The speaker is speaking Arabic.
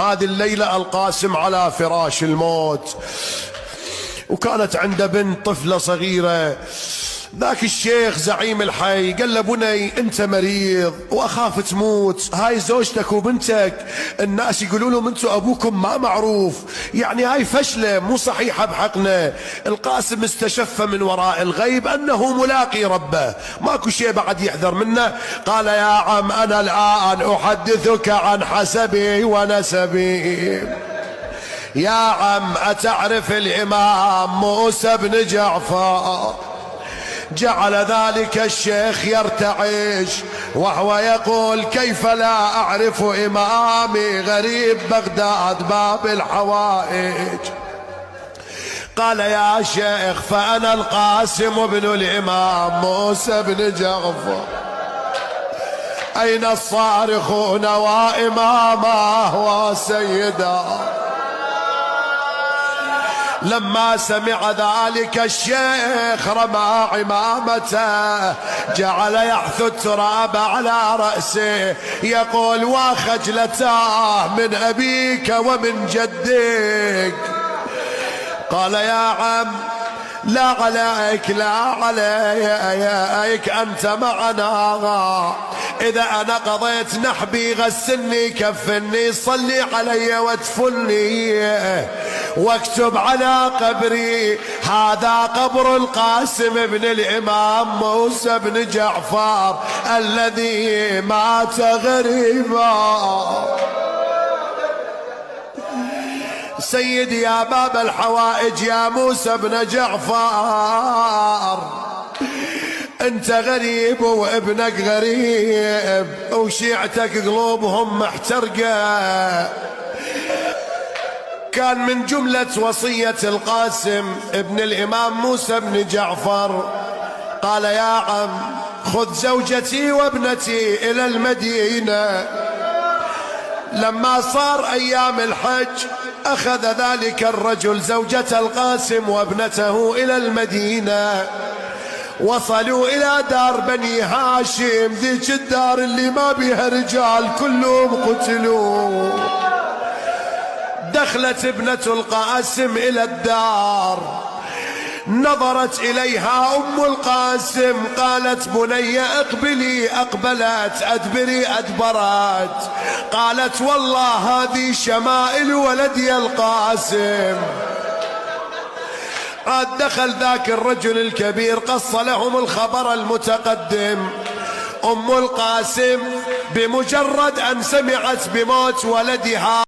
هذه الليلة القاسم على فراش الموت، وكانت عنده بنت طفلة صغيرة. ذاك الشيخ زعيم الحي قال له: بني انت مريض واخاف تموت، هاي زوجتك وبنتك الناس يقولوا لهم انتوا ابوكم ما معروف، يعني هاي فشلة مو صحيحة بحقنا. القاسم استشف من وراء الغيب انه ملاقي ربه، ماكو شيء بعد يحذر منه. قال: يا عم انا الان احدثك عن حسبي ونسبي. يا عم اتعرف الامام موسى بن جعفر؟ جعل ذلك الشيخ يرتعش وهو يقول: كيف لا أعرف إمامي غريب بغداد باب الحوائج. قال: يا شيخ فأنا القاسم بن الإمام موسى بن جعفر، أين الصارخون وإمامه وسيدا؟ لما سمع ذلك الشيخ رمى عمامته، جعل يحث التراب على رأسه يقول: وخجلتاه من أبيك ومن جدك. قال: يا عم لا عليك لا عليك، أنت معنا، إذا أنا قضيت نحبي غسلني كفني صلي علي وادفني واكتب على قبري: هذا قبر القاسم بن الإمام موسى بن جعفر الذي مات غريبا. سيدي يا باب الحوائج يا موسى بن جعفر، انت غريب وابنك غريب وشيعتك قلوبهم محترقة. كان من جملة وصية القاسم ابن الإمام موسى بن جعفر، قال: يا عم خذ زوجتي وابنتي إلى المدينة. لما صار أيام الحج أخذ ذلك الرجل زوجة القاسم وابنته إلى المدينة. وصلوا إلى دار بني هاشم، ذيك الدار اللي ما بيها رجال كلهم قتلوا. دخلت ابنة القاسم إلى الدار، نظرت إليها أم القاسم قالت: بني اقبلي، أقبلت، أدبري، أدبرت. قالت: والله هذه شمائل ولدي القاسم. عاد دخل ذاك الرجل الكبير قص لهم الخبر المتقدم. أم القاسم بمجرد أن سمعت بموت ولدها